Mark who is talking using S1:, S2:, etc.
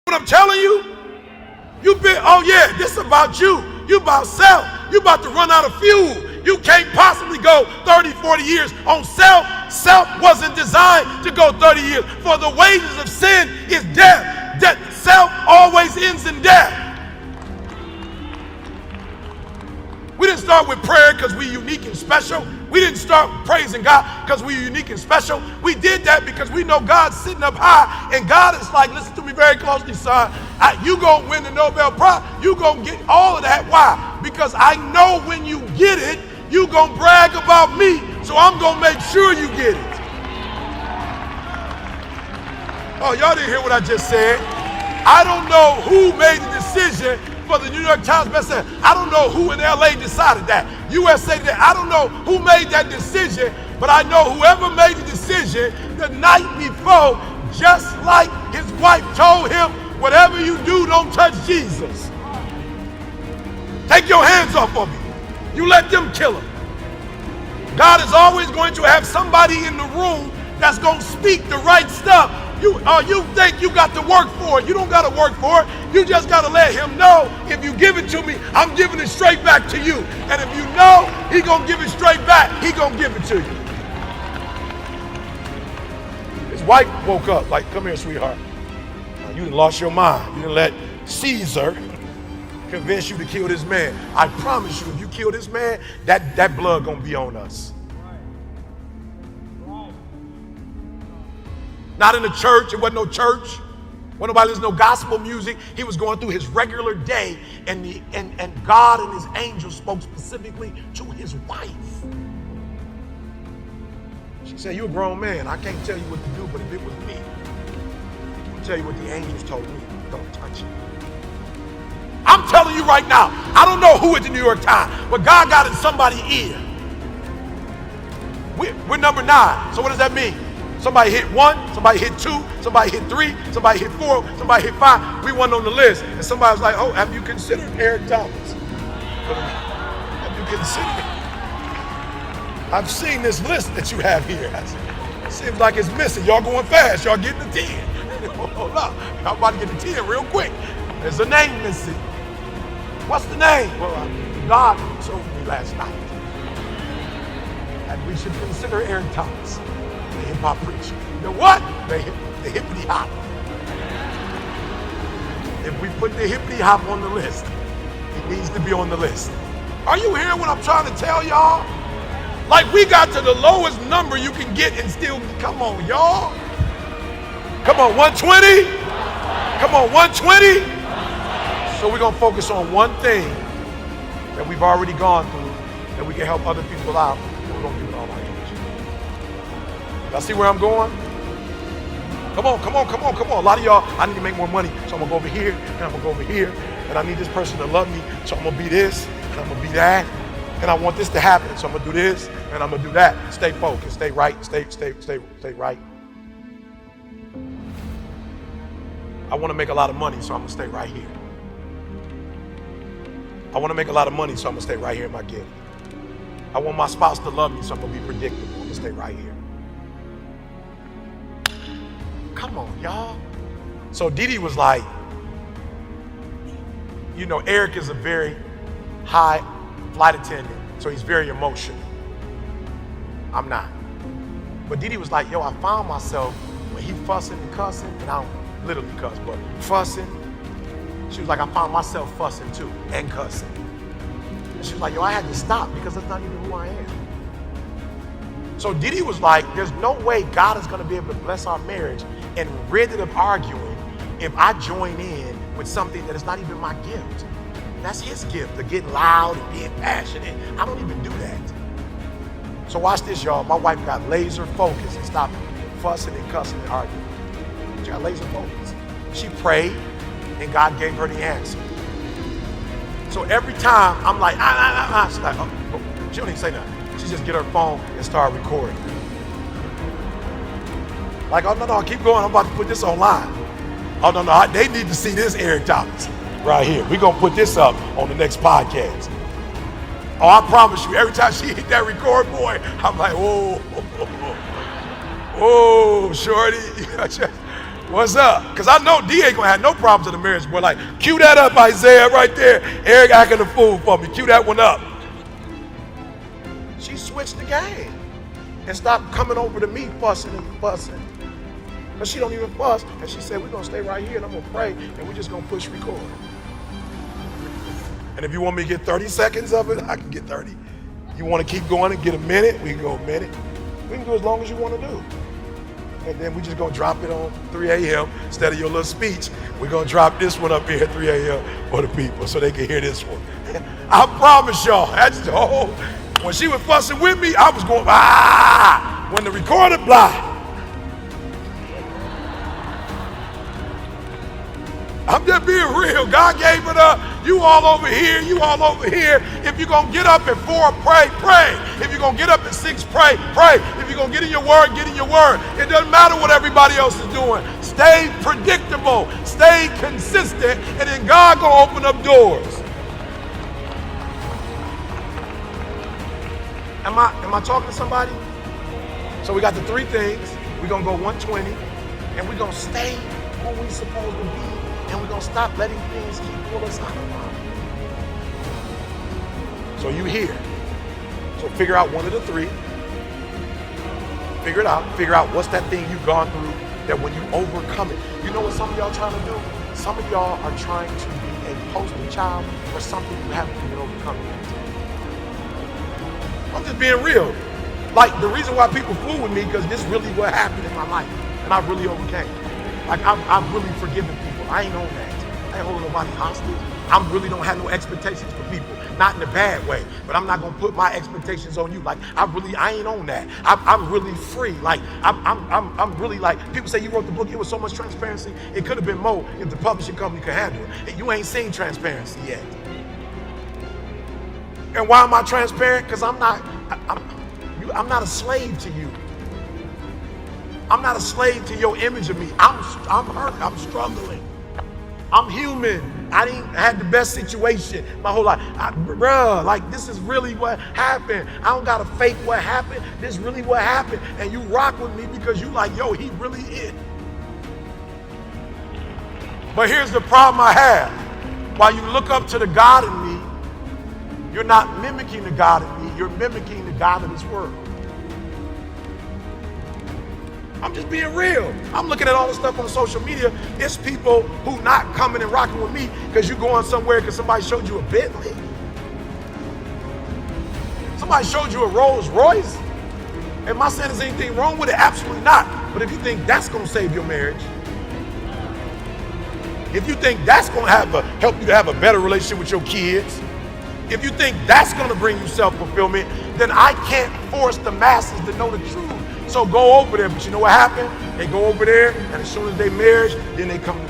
S1: What I'm telling you? You've been, oh yeah, this is about you. You about self. You about to run out of fuel. You can't possibly go 30, 40 years on self. Self wasn't designed to go 30 years. For the wages of sin is death. That self always ends in death. We didn't start with prayer because we're unique and special. We didn't start praising God because we're unique and special. We did that because we know God's sitting up high, and God is like, listen to me very closely, son. You gonna win the Nobel Prize. You gonna get all of that. Why? Because I know when you get it, you gonna brag about me, so I'm gonna make sure you get it. Oh, y'all didn't hear what I just said. I don't know who made the decision for the New York Times bestseller. I don't know who in LA decided that. USA did. I don't know who made that decision, but I know whoever made the decision the night before, just like his wife told him, whatever you do, don't touch Jesus. Take your hands off of him. You let them kill him. God is always going to have somebody in the room that's going to speak the right stuff. You think you got to work for it. You don't got to work for it. You just got to let him know, if you give it to me, I'm giving it straight back to you. And if you know he going to give it straight back, he going to give it to you. His wife woke up like, come here, sweetheart. You done lost your mind. You done let Caesar convince you to kill this man. I promise you, if you kill this man, that blood going to be on us. Not in the church. It wasn't no church. Wasn't nobody listening to no gospel music. He was going through his regular day, and God and his angel spoke specifically to his wife. She said, "You're a grown man. I can't tell you what to do, but if it was me, I'll tell you what the angels told me. Don't touch it." I'm telling you right now, I don't know who at the New York Times, but God got in somebody's ear. We're number 9. So what does that mean? Somebody hit 1, somebody hit 2, somebody hit 3, somebody hit 4, somebody hit 5. We weren't on the list. And somebody was like, oh, have you considered Eric Thomas? Have you considered? I've seen this list that you have here. It seems like it's missing. Y'all going fast. Y'all getting the 10. Hold up. Y'all about to get the 10 real quick. There's a name missing. What's the name? Well, God showed me last night. And we should consider Eric Thomas. The hip-hop preacher. You know what? The hippity-hop. If we put the hippity-hop on the list, it needs to be on the list. Are you hearing what I'm trying to tell y'all? Like, we got to the lowest number you can get and still, come on, y'all. Come on, 120? Come on, 120? So we're going to focus on one thing that we've already gone through, that we can help other people out, and we're going to do it all our energy. Y'all see where I'm going? Come on, come on, come on, come on. A lot of y'all, I need to make more money, so I'm gonna go over here, and I'm gonna go over here, and I need this person to love me, so I'm gonna be this, and I'm gonna be that, and I want this to happen, so I'm gonna do this, and I'm gonna do that. Stay focused, stay right, stay right. I wanna make a lot of money, so I'm gonna stay right here. I wanna make a lot of money, so I'm gonna stay right here in my gift. I want my spouse to love me, so I'm gonna be predictable. I'm gonna stay right here. Come on, y'all. So Didi was like, you know, Eric is a very high flight attendant, so he's very emotional. I'm not. But Didi was like, yo, I found myself when he fussing and cussing, and I don't literally cuss, but fussing. She was like, I found myself fussing too, and cussing. And she was like, yo, I had to stop because that's not even who I am. So Didi was like, there's no way God is gonna be able to bless our marriage and rid it of arguing if I join in with something that is not even my gift. That's his gift, to get loud and being passionate. I don't even do that. So watch this, y'all. My wife got laser focused and stopped fussing and cussing and arguing. She got laser focused. She prayed and God gave her the answer. So every time I'm like, she's like, oh. She don't even say nothing. She just get her phone and start recording. Like, oh, no, keep going. I'm about to put this online. Oh, no, they need to see this Eric Thomas right here. We're going to put this up on the next podcast. Oh, I promise you, every time she hit that record, boy, I'm like, oh, shorty. What's up? Because I know D ain't gonna have no problems in the marriage, boy. Like, cue that up, Isaiah, right there. Eric acting a fool for me. Cue that one up. She switched the game and stopped coming over to me fussing and fussing. But she don't even fuss. And she said, we're gonna stay right here and I'm gonna pray and we're just gonna push record. And if you want me to get 30 seconds of it, I can get 30. You want to keep going and get a minute, we can go a minute. We can do as long as you want to do. And then we just gonna drop it on 3 a.m. instead of your little speech. We're gonna drop this one up here at 3 a.m. for the people so they can hear this one. I promise y'all, that's the whole, when she was fussing with me, I was going, ah! When the recorder, blah. I'm just being real. God gave it up. You all over here, you all over here. If you're going to get up at 4, pray, pray. If you're going to get up at 6, pray, pray. If you're going to get in your word, get in your word. It doesn't matter what everybody else is doing. Stay predictable. Stay consistent. And then God going to open up doors. Am I talking to somebody? So we got the 3 things. We're going to go 120. And we're going to stay who we're supposed to be. And we're going to stop letting things keep pulling us out of line. So you here. So figure out one of the 3. Figure it out. Figure out what's that thing you've gone through that when you overcome it. You know what some of y'all trying to do? Some of y'all are trying to be a poster child for something you haven't even overcome yet. I'm just being real. Like, the reason why people fool with me, because this really what happened in my life. And I really overcame. Like, I've really forgiven people. I ain't on that. I ain't holding nobody hostage. I really don't have no expectations for people. Not in a bad way, but I'm not gonna put my expectations on you. Like, I ain't on that. I'm really free. Like, I'm really like, people say you wrote the book, it was so much transparency. It could have been more if the publishing company could handle it. And you ain't seen transparency yet. And why am I transparent? Because I'm not a slave to you. I'm not a slave to your image of me. I'm hurt, I'm struggling. I'm human. I didn't have the best situation my whole life. Bruh, like, this is really what happened. I don't gotta fake what happened. This is really what happened. And you rock with me because you like, yo, he really is. But here's the problem I have. While you look up to the God in me, you're not mimicking the God in me, you're mimicking the God of this world. I'm just being real. I'm looking at all the stuff on social media. It's people who not coming and rocking with me because you going somewhere because somebody showed you a Bentley. Somebody showed you a Rolls Royce. Am I saying there's anything wrong with it? Absolutely not. But if you think that's going to save your marriage, if you think that's going to help you to have a better relationship with your kids, if you think that's going to bring you self-fulfillment, then I can't force the masses to know the truth. So go over there, but you know what happened? They go over there, and as soon as they marriage, then they come to